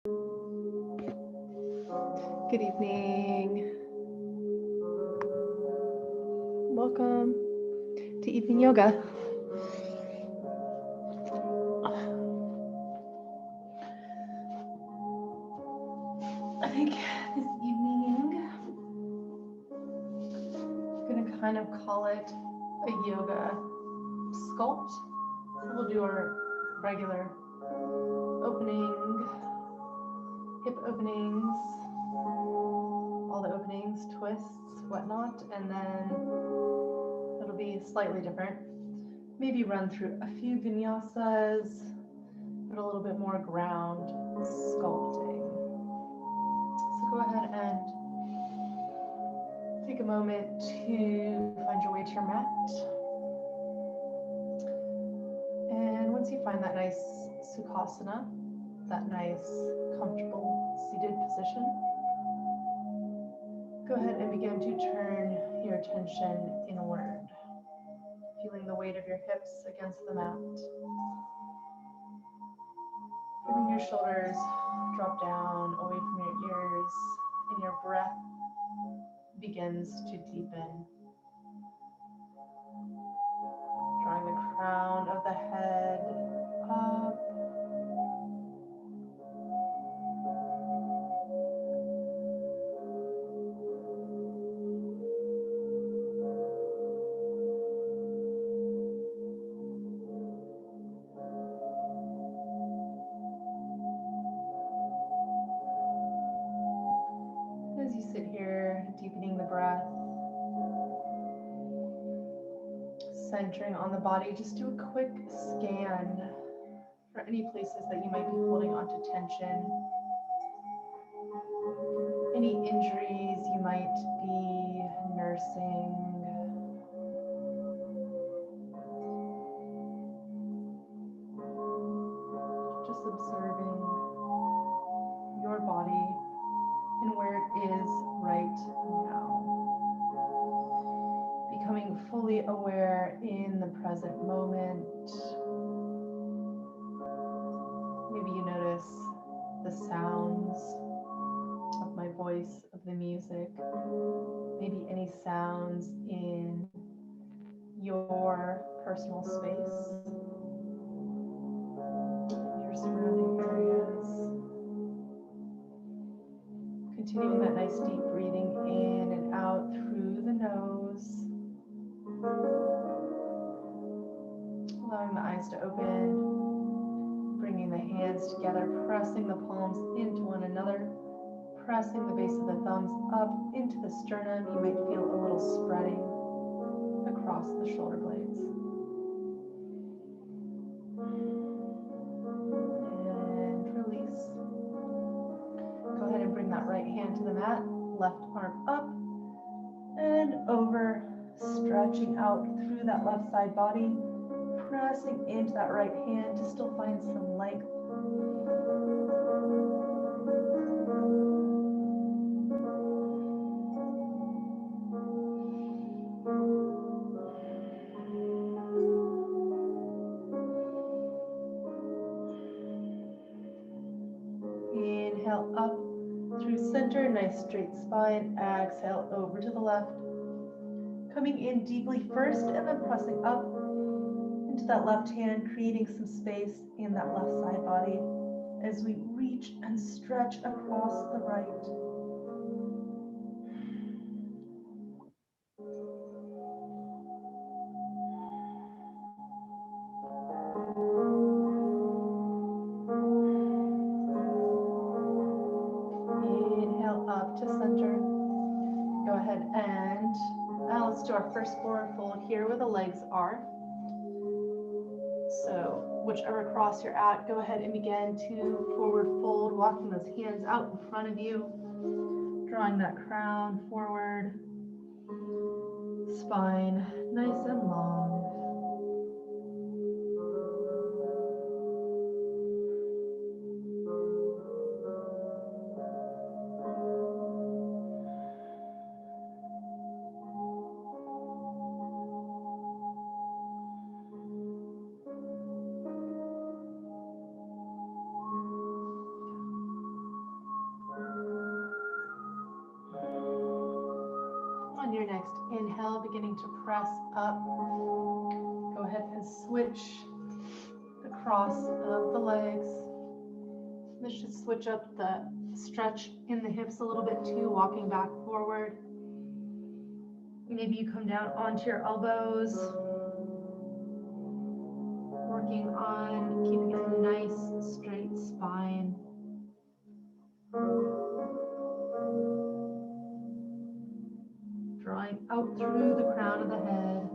Good evening. Welcome to Evening Yoga. I think this evening I'm gonna kind of call it a yoga sculpt. We'll do our regular opening, hip openings, all the openings, twists, whatnot, and then it'll be slightly different. Maybe run through a few vinyasas, but a little bit more ground sculpting. So go ahead and take a moment to find your way to your mat. And once you find that nice Sukhasana, that nice comfortable seated position, go ahead and begin to turn your attention inward, feeling the weight of your hips against the mat. Feeling your shoulders drop down away from your ears, and your breath begins to deepen. Drawing the crown of the head up. As you sit here, deepening the breath, centering on the body, just do a quick scan for any places that you might be holding onto tension, any injuries you might be nursing. Just observing your body and where it is right now. Becoming fully aware in the present moment. Maybe you notice the sounds of my voice, of the music, maybe any sounds in your personal space, your surrounding areas. Continuing that nice deep breathing in and out through the nose. Allowing the eyes to open, bringing the hands together, pressing the palms into one another, pressing the base of the thumbs up into the sternum. You might feel a little spreading across the shoulder blades. And release. Go ahead and bring that right hand to the mat, left arm up and over, stretching out through that left side body, pressing into that right hand to still find some length. Inhale up through center, nice straight spine. Exhale over to the left. Coming in deeply first and then pressing up into that left hand, creating some space in that left side body as we reach and stretch across the right. Inhale up to center. Go ahead and let's do our first forward fold here where the legs are. So whichever cross you're at, go ahead and begin to forward fold, walking those hands out in front of you, drawing that crown forward, spine nice and long. next inhale, beginning to press up. Go ahead and switch the cross of the legs. This should switch up the stretch in the hips a little bit too, walking back forward. Maybe you come down onto your elbows, working on keeping a nice straight spine. Drawing out through the crown of the head.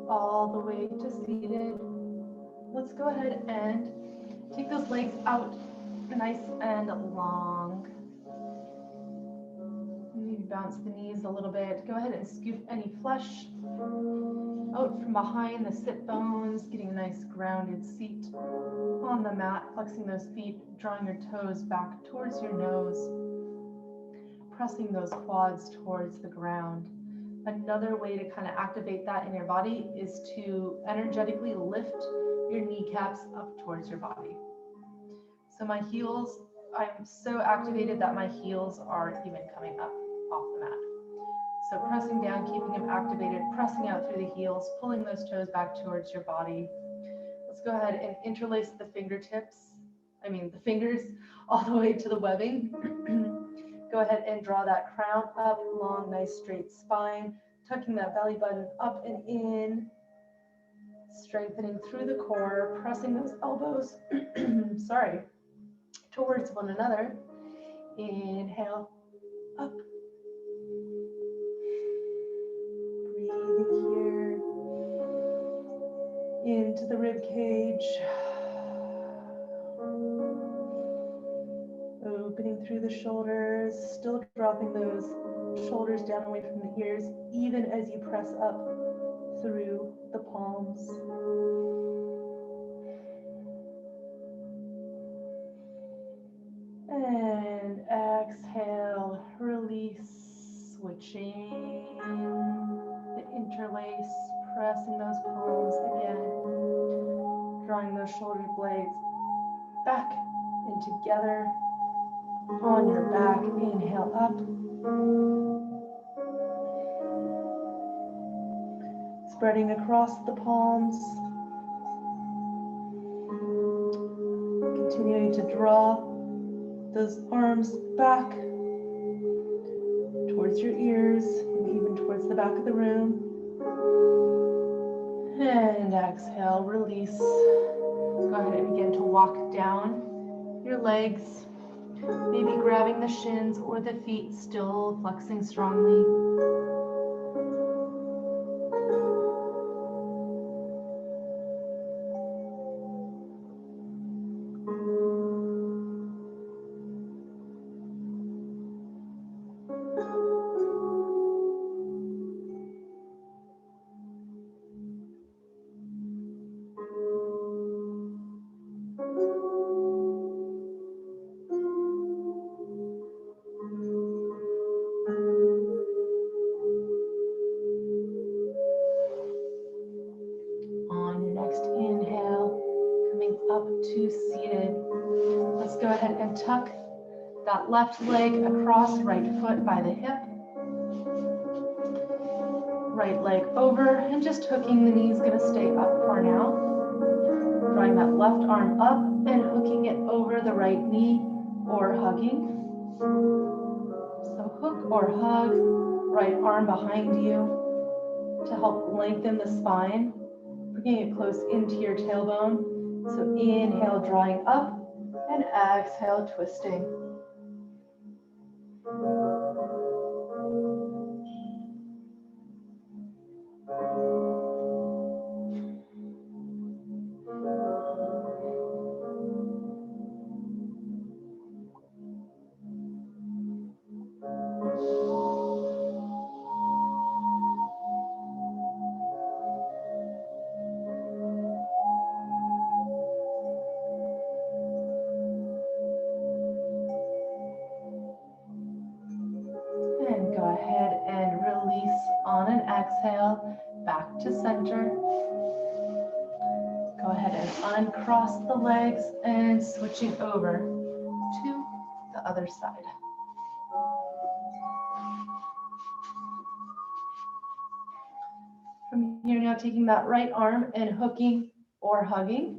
All the way to seated. Let's go ahead and take those legs out nice and long. Maybe bounce the knees a little bit. Go ahead and scoop any flesh out from behind the sit bones, getting a nice grounded seat on the mat, flexing those feet, drawing your toes back towards your nose, pressing those quads towards the ground. Another way to kind of activate that in your body is to energetically lift your kneecaps up towards your body. So my heels, I'm so activated that my heels are even coming up off the mat. So pressing down, keeping them activated, pressing out through the heels, pulling those toes back towards your body. Let's go ahead and interlace the the fingers all the way to the webbing. Go ahead and draw that crown up, long, nice straight spine, tucking that belly button up and in, strengthening through the core, pressing those elbows, towards one another. Inhale, up. Breathing here, into the rib cage. Opening through the shoulders, still dropping those shoulders down away from the ears, even as you press up through the palms. And exhale, release, switching, the interlace, pressing those palms again, drawing those shoulder blades back and together. On your back, inhale up. Spreading across the palms. Continuing to draw those arms back towards your ears and even towards the back of the room. And exhale, release. Go ahead and begin to walk down your legs. Maybe grabbing the shins or the feet, still flexing strongly. To seated. Let's go ahead and tuck that left leg across, right foot by the hip. Right leg over and just hooking the knees, gonna stay up for now. Drawing that left arm up and hooking it over the right knee or hugging. So hook or hug, right arm behind you to help lengthen the spine, bringing it close into your tailbone. So inhale, drawing up, and exhale, twisting. release on an exhale, back to center. Go ahead and uncross the legs and switching over to the other side. From here now, taking that right arm and hooking or hugging.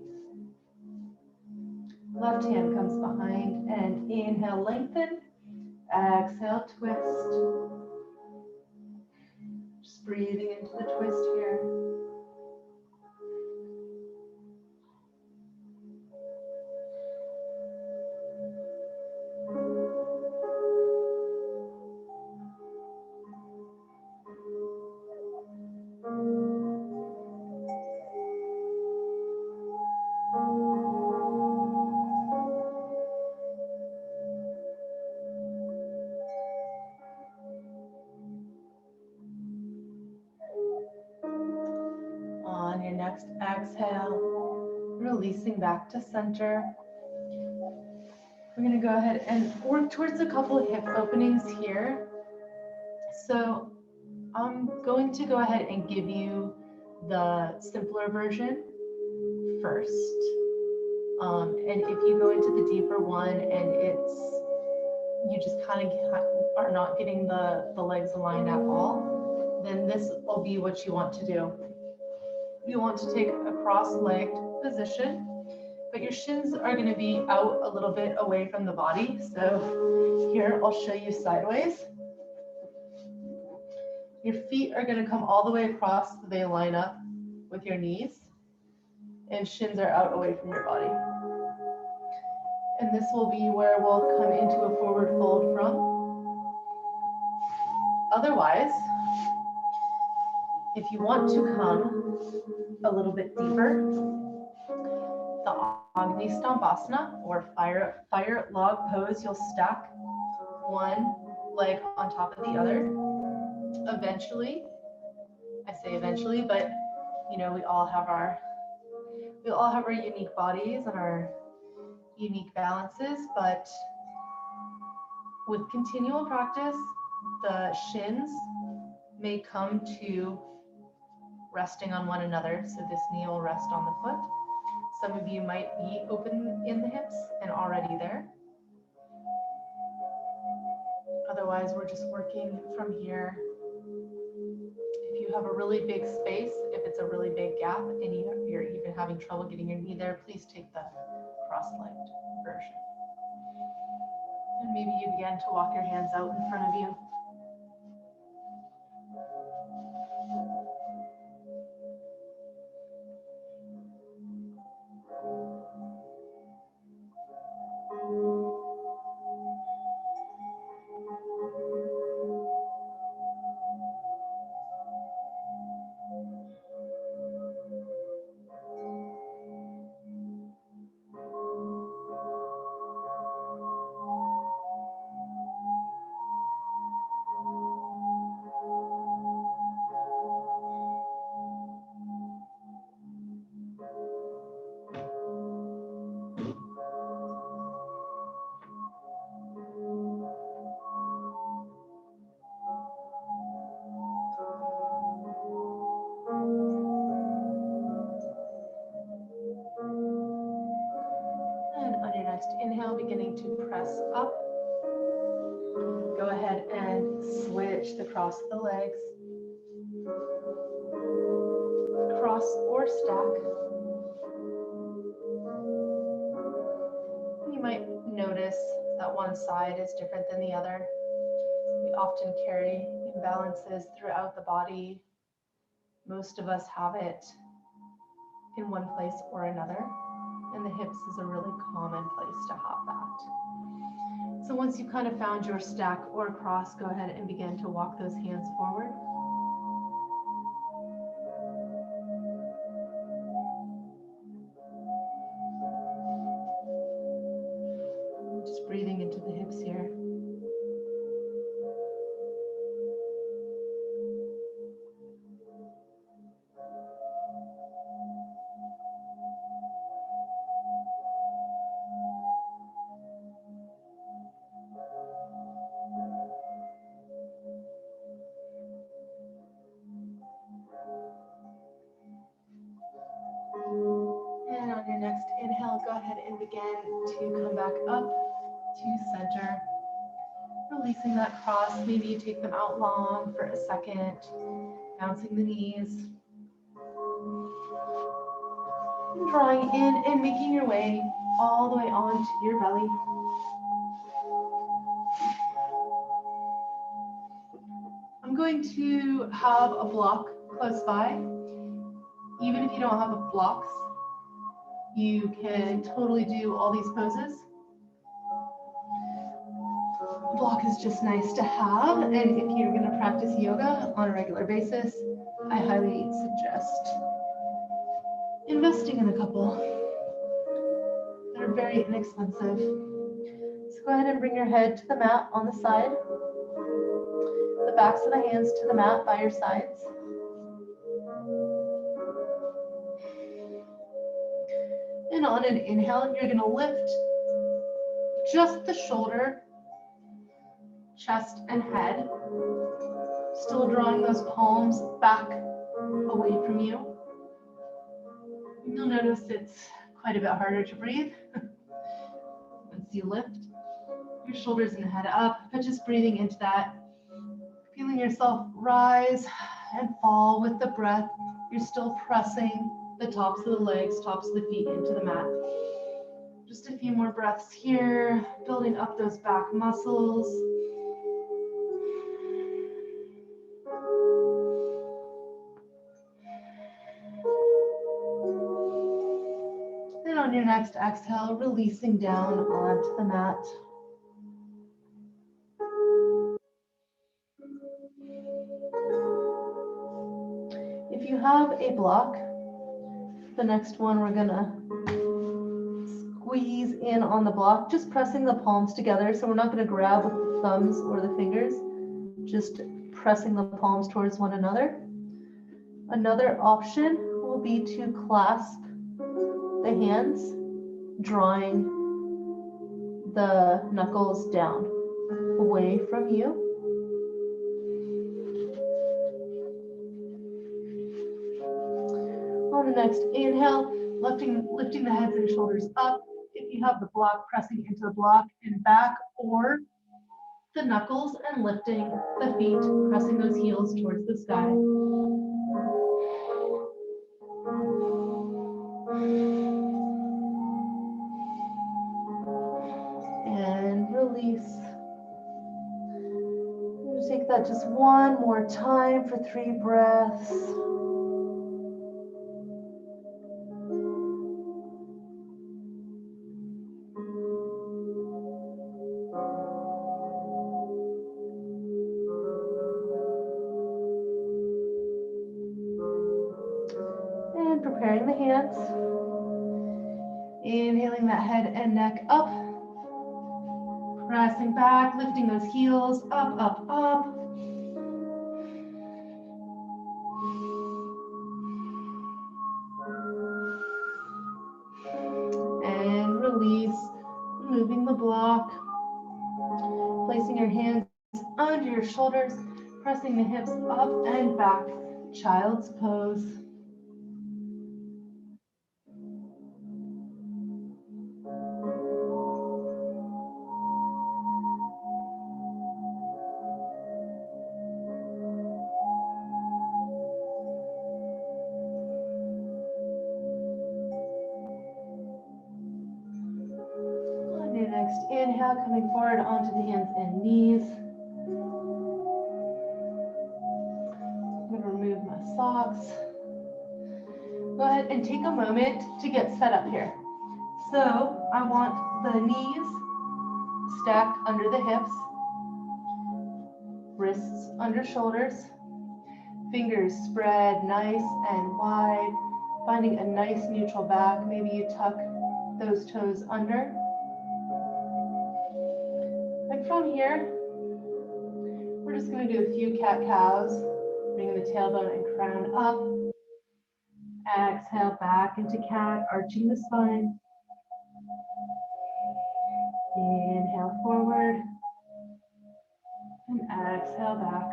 Left hand comes behind and inhale, lengthen. Exhale, twist. Just breathing into the twist here. On your next exhale, releasing back to center. We're going to go ahead and work towards a couple of hip openings here. So I'm going to go ahead and give you the simpler version first. And if you go into the deeper one and you just kind of are not getting the legs aligned at all, then this will be what you want to do. You want to take a cross-legged position, but your shins are going to be out a little bit away from the body. So here I'll show you sideways. Your feet are going to come all the way across so they line up with your knees, and shins are out away from your body. And this will be where we'll come into a forward fold from. Otherwise, if you want to come a little bit deeper, the Agni Stambhasana or fire log pose, you'll stack one leg on top of the other. Eventually, I say eventually, but you know, we all have our unique bodies and our unique balances, but with continual practice, the shins may come to resting on one another. So this knee will rest on the foot. Some of you might be open in the hips and already there. Otherwise, we're just working from here. If you have a really big space, if it's a really big gap and you're even having trouble getting your knee there, please take the cross-legged version. And maybe you begin to walk your hands out in front of you. Inhale, beginning to press up. Go ahead and switch the cross of the legs. Cross or stack. You might notice that one side is different than the other. We often carry imbalances throughout the body. Most of us have it in one place or another. And the hips is a really common place to have that. So once you've kind of found your stack or cross, go ahead and begin to walk those hands forward. Just breathing into the hips here. and begin to come back up to center. Releasing that cross. Maybe you take them out long for a second, bouncing the knees. Drawing in and making your way all the way onto your belly. I'm going to have a block close by. Even if you don't have blocks, you can totally do all these poses. A block is just nice to have, and if you're going to practice yoga on a regular basis, I highly suggest investing in a couple. They're very inexpensive. So go ahead and bring your head to the mat on the side, the backs of the hands to the mat by your sides. And on an inhale, you're going to lift just the shoulder, chest, and head. Still drawing those palms back away from you. You'll notice it's quite a bit harder to breathe once you lift your shoulders and head up, but just breathing into that, feeling yourself rise and fall with the breath. You're still pressing the tops of the legs, tops of the feet into the mat. Just a few more breaths here, building up those back muscles. And on your next exhale, releasing down onto the mat. If you have a block, the next one we're gonna squeeze in on the block, just pressing the palms together. So we're not gonna grab with the thumbs or the fingers, just pressing the palms towards one another. Another option will be to clasp the hands, drawing the knuckles down away from you. On the next inhale, lifting the heads and shoulders up. If you have the block, pressing into the block and back, or the knuckles and lifting the feet, pressing those heels towards the sky. And release. We'll take that just one more time for 3 breaths. And preparing the hands. Inhaling that head and neck up. Pressing back, lifting those heels up, up, up. And release, moving the block. Placing your hands under your shoulders, pressing the hips up and back. Child's pose. On your next inhale, coming forward onto the hands and knees. I'm going to remove my socks. Go ahead and take a moment to get set up here. So I want the knees stacked under the hips, wrists under shoulders, fingers spread nice and wide, finding a nice neutral back. Maybe you tuck those toes under. And from here, we're just going to do a few cat-cows, bringing the tailbone and crown up. Exhale back into cat, arching the spine. Inhale forward. And exhale back.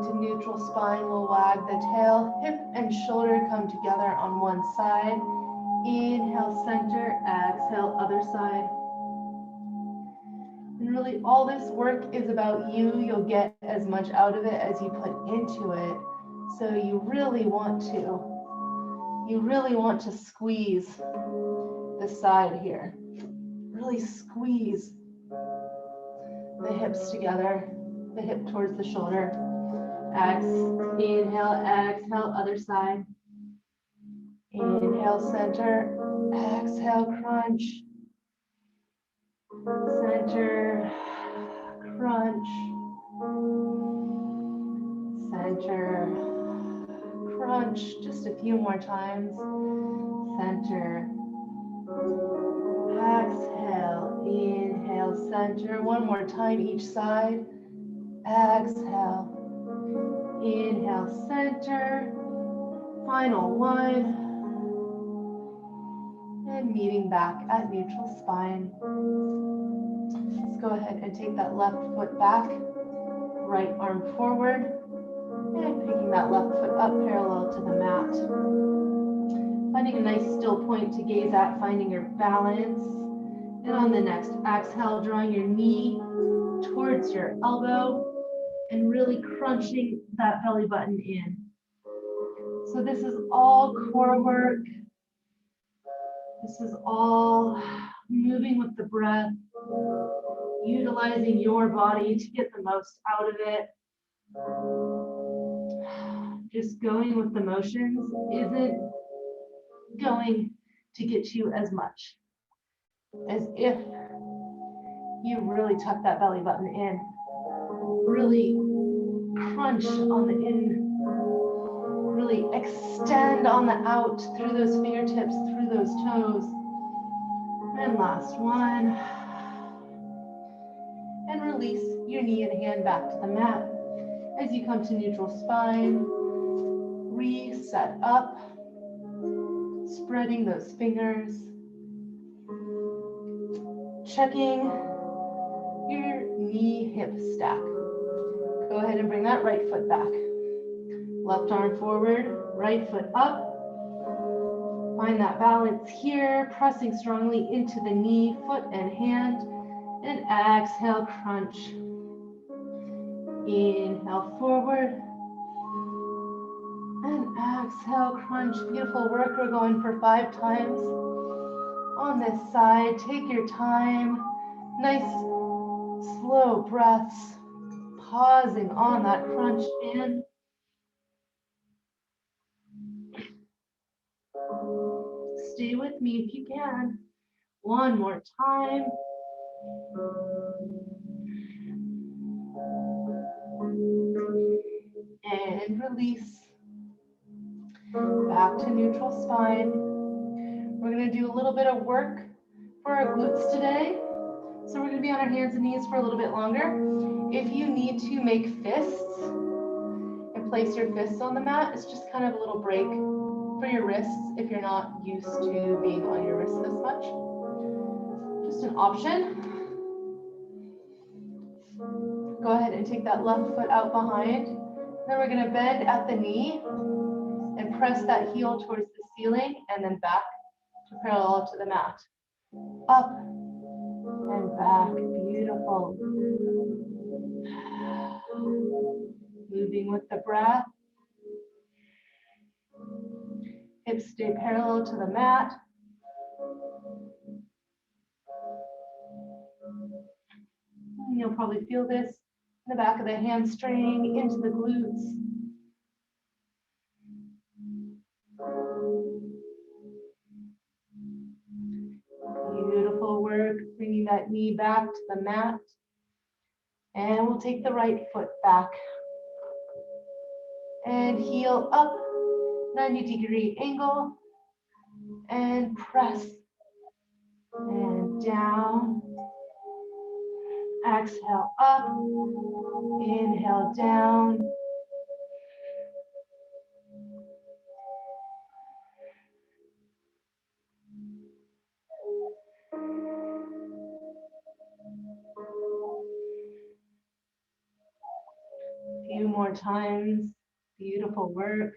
into neutral spine, we'll wag the tail. Hip and shoulder come together on one side. Inhale, center, exhale, other side. And really all this work is about you. You'll get as much out of it as you put into it. So you really want to squeeze the side here. Really squeeze the hips together, the hip towards the shoulder. Inhale, exhale, other side. Inhale, center, exhale, crunch. Center, crunch. Center, crunch. Just a few more times. Center, exhale, inhale, center. One more time each side. Exhale, inhale, center. Final one. And meeting back at neutral spine. Let's go ahead and take that left foot back, right arm forward, and picking that left foot up parallel to the mat. Finding a nice still point to gaze at, finding your balance. And on the next exhale, drawing your knee towards your elbow and really crunching that belly button in. So this is all core work. This is all moving with the breath, utilizing your body to get the most out of it. Just going with the motions isn't going to get you as much as if you really tuck that belly button in, really crunch on the in, really extend on the out through those fingertips, through those toes. And last one. And release your knee and hand back to the mat. As you come to neutral spine, reset up, spreading those fingers, checking your knee hip stack. Go ahead and bring that right foot back. Left arm forward, right foot up. Find that balance here, pressing strongly into the knee, foot and hand, and exhale, crunch. Inhale forward, and exhale, crunch. Beautiful work. We're going for 5 times on this side. Take your time. Nice, slow breaths. Pausing on that crunch in. Stay with me if you can. One more time. And release. Back to neutral spine. We're going to do a little bit of work for our glutes today. So we're going to be on our hands and knees for a little bit longer. If you need to make fists and place your fists on the mat, it's just kind of a little break for your wrists if you're not used to being on your wrists as much. Just an option. Go ahead and take that left foot out behind. Then we're going to bend at the knee and press that heel towards the ceiling and then back to parallel to the mat. Up and back. Beautiful. Moving with the breath. Hips stay parallel to the mat. And you'll probably feel this in the back of the hamstring, into the glutes. Beautiful work, bringing that knee back to the mat. And we'll take the right foot back. And heel up, 90-degree angle. And press. And down. Exhale up. Inhale down. A few more more times. Beautiful work.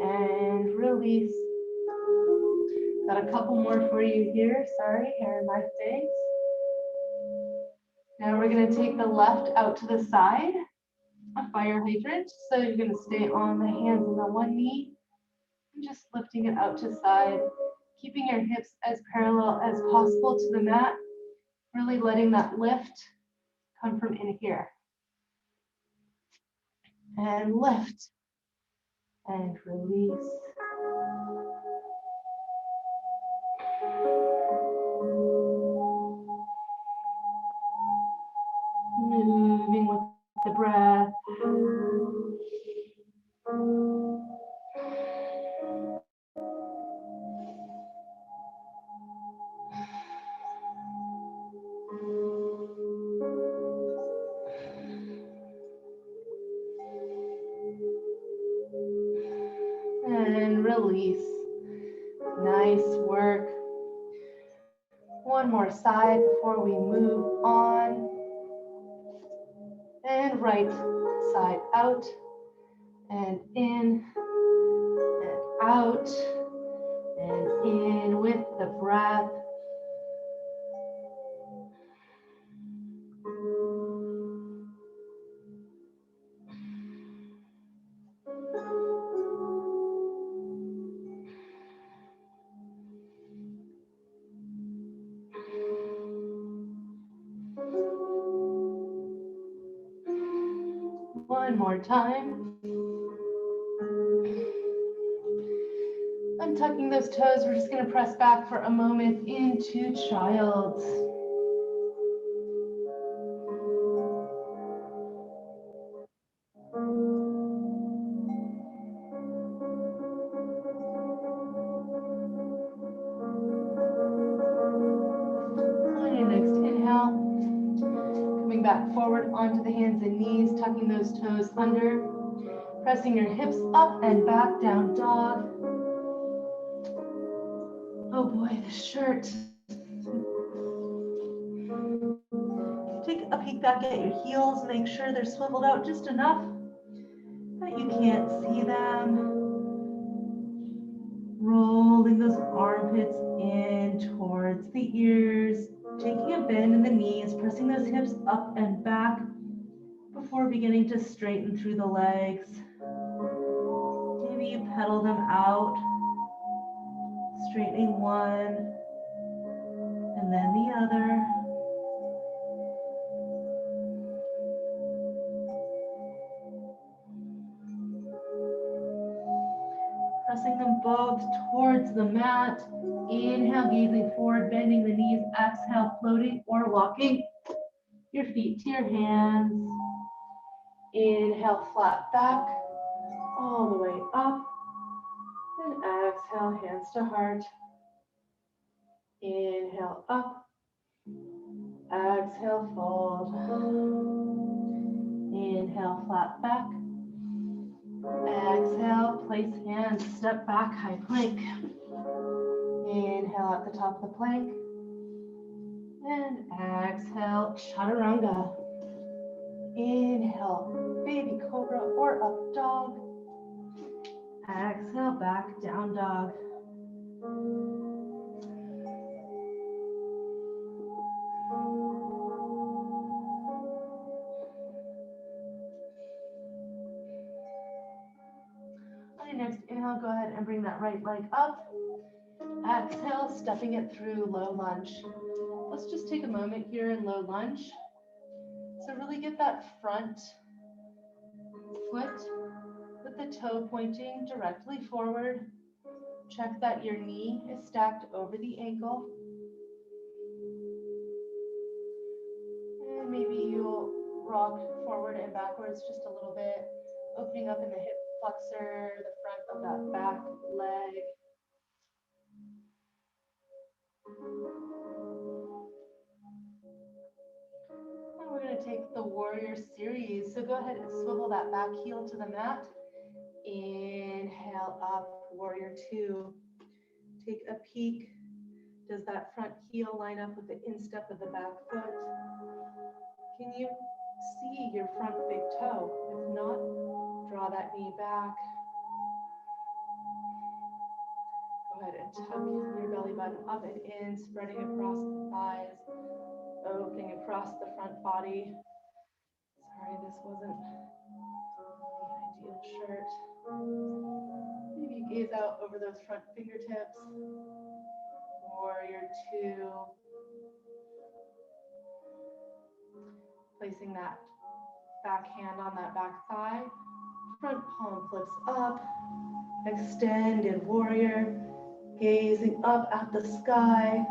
And release. Got a couple more for you here. Sorry, hair in my face. Now we're going to take the left out to the side, a fire hydrant. So you're going to stay on the hands and the one knee, and just lifting it out to the side, keeping your hips as parallel as possible to the mat, really letting that lift come from in here. And lift and release. Moving with the breath. And release. Nice work. One more side before we move on. And right side out and in and out and in with the breath. One more time. Untucking those toes, we're just going to press back for a moment into child. On your next inhale, coming back forward onto the hands and knees, tucking those toes under, pressing your hips up and back, down dog. Oh boy, the shirt. Take a peek back at your heels, make sure they're swiveled out just enough that you can't see them. Rolling those armpits in towards the ears, taking a bend in the knees, pressing those hips up and back before beginning to straighten through the legs. Maybe you pedal them out, straightening one and then the other. Pressing them both towards the mat. Inhale, gazing forward, bending the knees. Exhale, floating or walking your feet to your hands. Inhale, flat back, all the way up. And exhale, hands to heart. Inhale, up. Exhale, fold. Inhale, flat back. Exhale, place hands, step back, high plank. Inhale at the top of the plank. And exhale, chaturanga. Inhale, baby cobra or up dog. Exhale, back, down dog. On your next inhale, go ahead and bring that right leg up. Exhale, stepping it through low lunge. Let's just take a moment here in low lunge. So really get that front foot with the toe pointing directly forward. Check that your knee is stacked over the ankle. And maybe you'll rock forward and backwards just a little bit, opening up in the hip flexor, the front of that back leg. And we're going to take the warrior series. So go ahead and swivel that back heel to the mat. Inhale up, warrior two. Take a peek. Does that front heel line up with the instep of the back foot? Can you see your front big toe? If not, draw that knee back. Go ahead and tuck your belly button up and in, spreading across the thighs, opening across the front body. Sorry, this wasn't the ideal shirt. Maybe gaze out over those front fingertips. Warrior two. Placing that back hand on that back thigh. Front palm flips up. Extended warrior. Gazing up at the sky.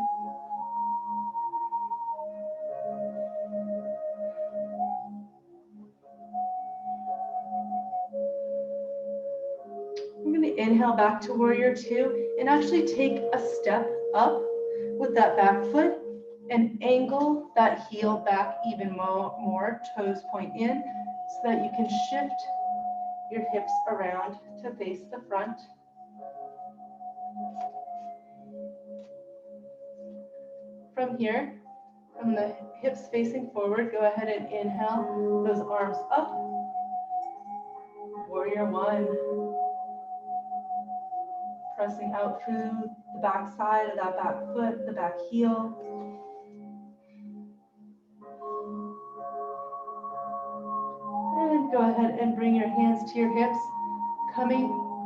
I'm going to inhale back to warrior two and actually take a step up with that back foot and angle that heel back even more, toes point in, so that you can shift your hips around to face the front. From here, from the hips facing forward, go ahead and inhale those arms up. Warrior one. Pressing out through the back side of that back foot, the back heel. And go ahead and bring your hands to your hips,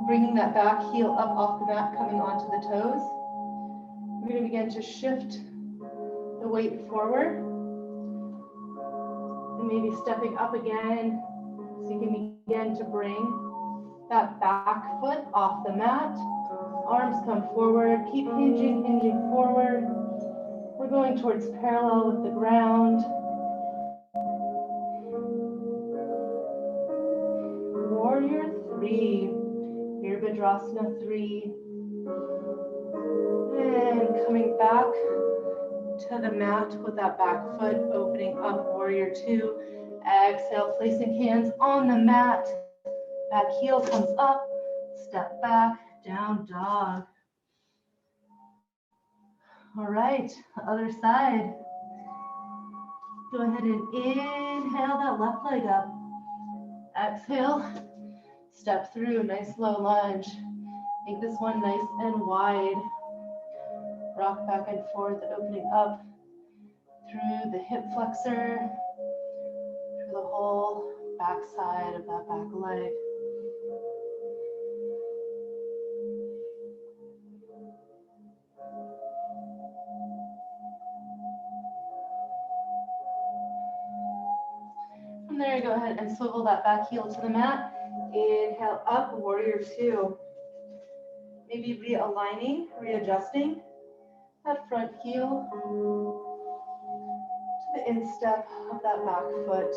bringing that back heel up off the mat, coming onto the toes. We're going to begin to shift the weight forward. And maybe stepping up again, so you can begin to bring that back foot off the mat. Arms come forward, keep hinging forward. We're going towards parallel with the ground. Warrior three, Virabhadrasana 3. And coming back to the mat with that back foot, opening up warrior two. Exhale, placing hands on the mat. Back heel comes up, step back, down dog. All right, other side. Go ahead and inhale that left leg up. Exhale, step through, nice low lunge. Make this one nice and wide. Rock back and forth, opening up through the hip flexor, through the whole back side of that back leg. From there, go ahead and swivel that back heel to the mat. Inhale up, warrior two. Maybe realigning, readjusting that front heel to the instep of that back foot,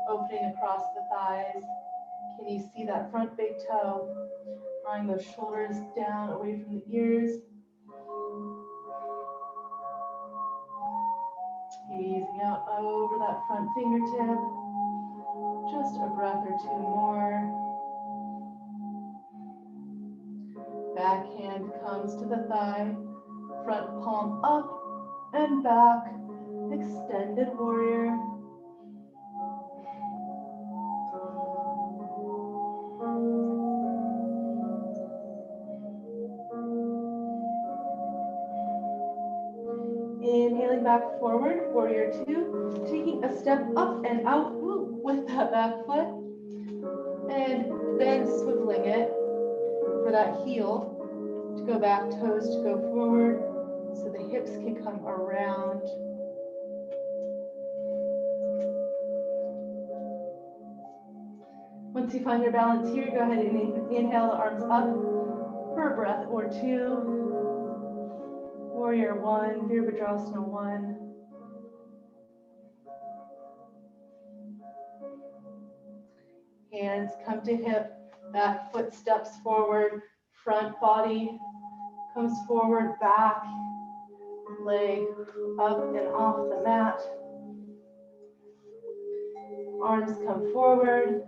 opening across the thighs. Can you see that front big toe? Drawing those shoulders down away from the ears. Gazing out over that front fingertip. Just a breath or two more. Back hand comes to the thigh. Front palm up and back. Extended warrior. Inhaling back forward, warrior two, taking a step up and out with that back foot, and then swiveling it for that heel to go back, toes to go forward, so the hips can come around. Once you find your balance here, go ahead and inhale the arms up for a breath or two. Warrior one, Virabhadrasana 1. Hands come to hip, back foot steps forward, front body comes forward, back, leg up and off the mat. Arms come forward.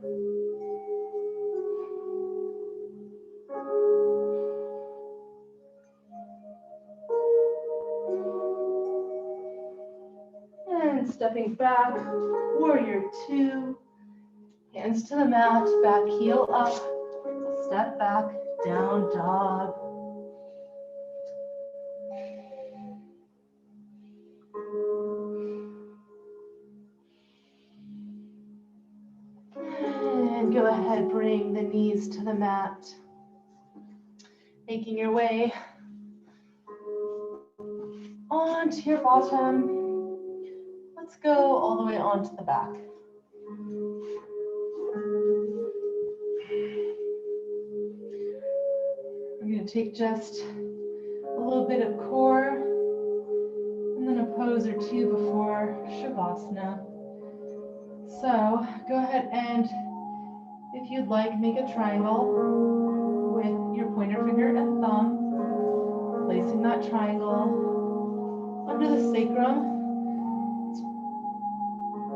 And stepping back, warrior two. Hands to the mat, back heel up. Step back, down dog. And go ahead, bring the knees to the mat. Making your way onto your bottom. Let's go all the way onto the back. We're going to take just a little bit of core and then a pose or two before Shavasana. So go ahead and, if you'd like, make a triangle with your pointer finger and thumb, placing that triangle under the sacrum. It's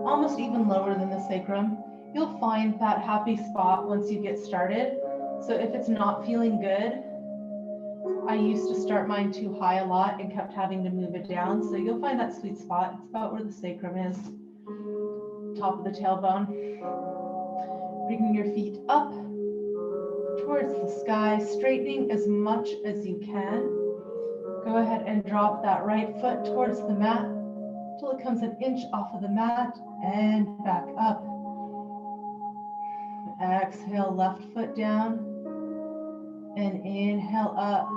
almost even lower than the sacrum. You'll find that happy spot once you get started. So if it's not feeling good, I used to start mine too high a lot and kept having to move it down. So you'll find that sweet spot. It's about where the sacrum is, top of the tailbone. Bringing your feet up towards the sky, straightening as much as you can. Go ahead and drop that right foot towards the mat till it comes an inch off of the mat and back up. Exhale, left foot down and inhale up.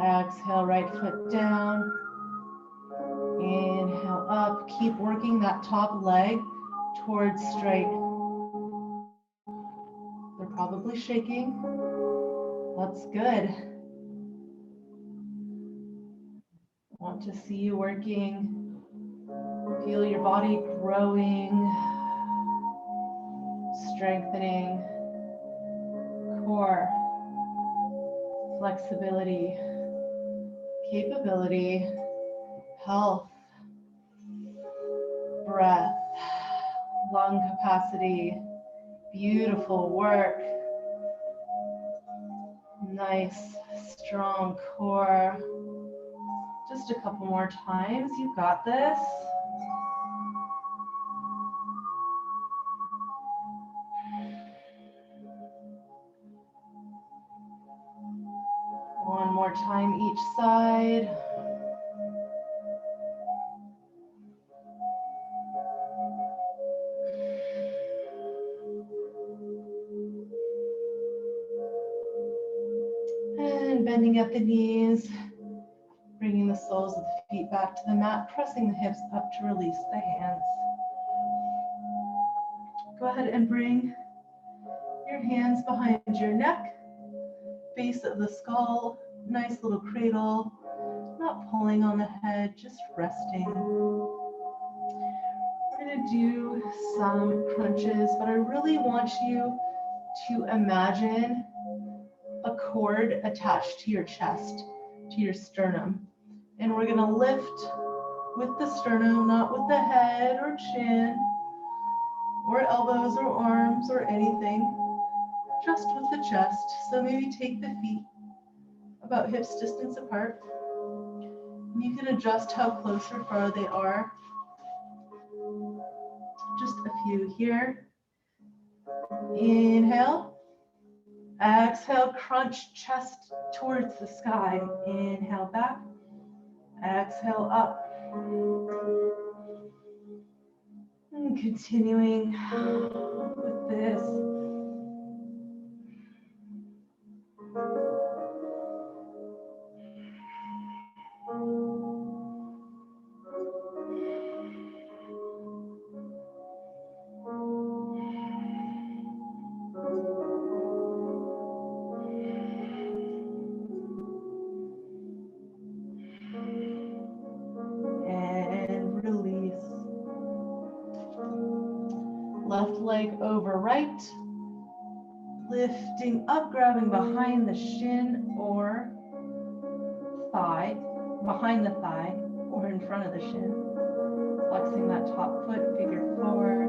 Exhale, right foot down. Inhale up. Keep working that top leg towards straight. They're probably shaking. That's good. I want to see you working. Feel your body growing, strengthening, core, flexibility, capability, health, breath, lung capacity, beautiful work. Nice, strong core. Just a couple more times. You got this. One more time each side. And bending at the knees, bringing the soles of the feet back to the mat, pressing the hips up to release the hands. Go ahead and bring your hands behind your neck, base of the skull, nice little cradle, not pulling on the head, just resting. We're going to do some crunches, but I really want you to imagine a cord attached to your chest, to your sternum. And we're going to lift with the sternum, not with the head or chin or elbows or arms or anything, just with the chest. So maybe take the feet about hips distance apart. And you can adjust how close or far they are. Just a few here. Inhale. Exhale, crunch chest towards the sky. Inhale back. Exhale up. And continuing with this. Left leg over right, lifting up, grabbing behind the shin or thigh, behind the thigh or in front of the shin, flexing that top foot, figure four.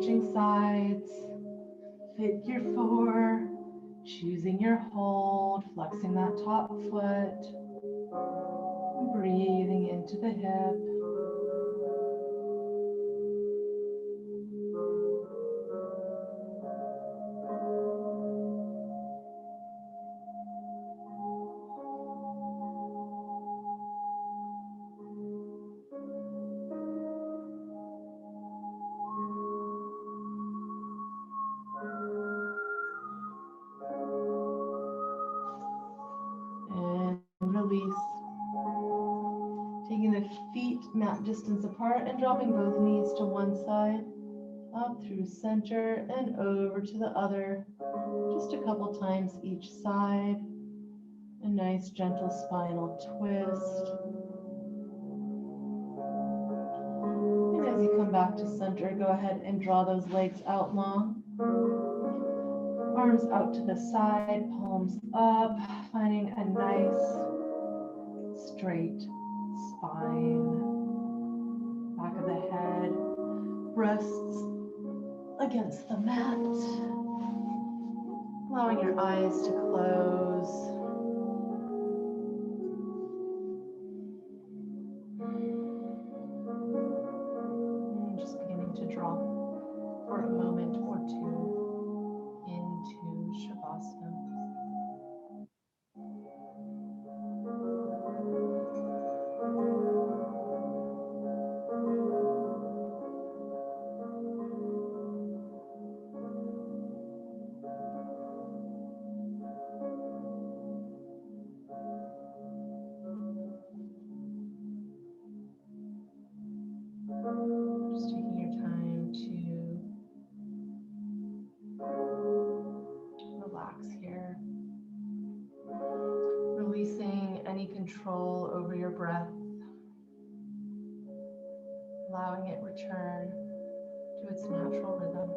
switching sides. Figure 4, choosing your hold, flexing that top foot, breathing into the hip. Release. Taking the feet mat distance apart and dropping both knees to one side, up through center and over to the other, just a couple times each side. A nice gentle spinal twist. And as you come back to center, go ahead and draw those legs out long. Arms out to the side, palms up, finding a nice straight spine, back of the head, breasts against the mat, allowing your eyes to close. And just beginning to drop for a moment or two into Shavasana. Just taking your time to relax here, releasing any control over your breath, allowing it return to its natural rhythm.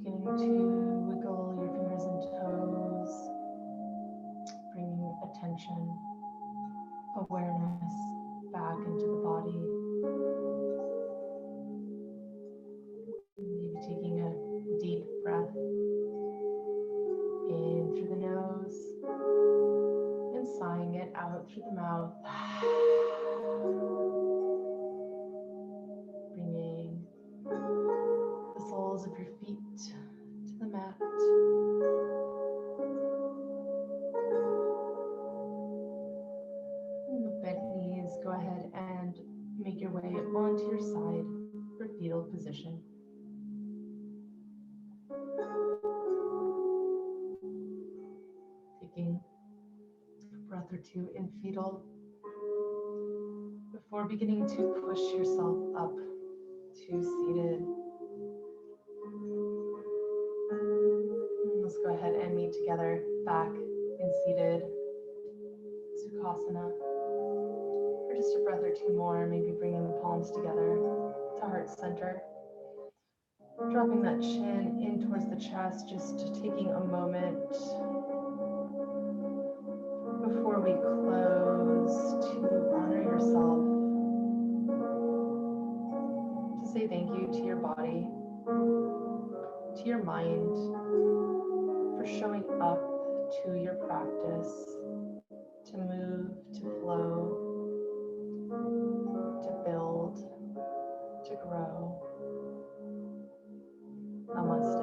Beginning to wiggle your fingers and toes, bringing attention, awareness back into the body. Maybe taking a deep breath in through the nose and sighing it out through the mouth. Bringing the soles of your feet to the mat. And with bent knees, go ahead and make your way onto your side for fetal position. Taking a breath or two in fetal before beginning to push yourself up to seated. Let's go ahead and meet together back in seated Sukhasana for just a breath or two more, maybe bringing the palms together to heart center. Dropping that chin in towards the chest, just taking a moment before we close pause to honor yourself, to say thank you to your body, to your mind, for showing up to your practice, to move, to flow, to build, to grow. Namaste.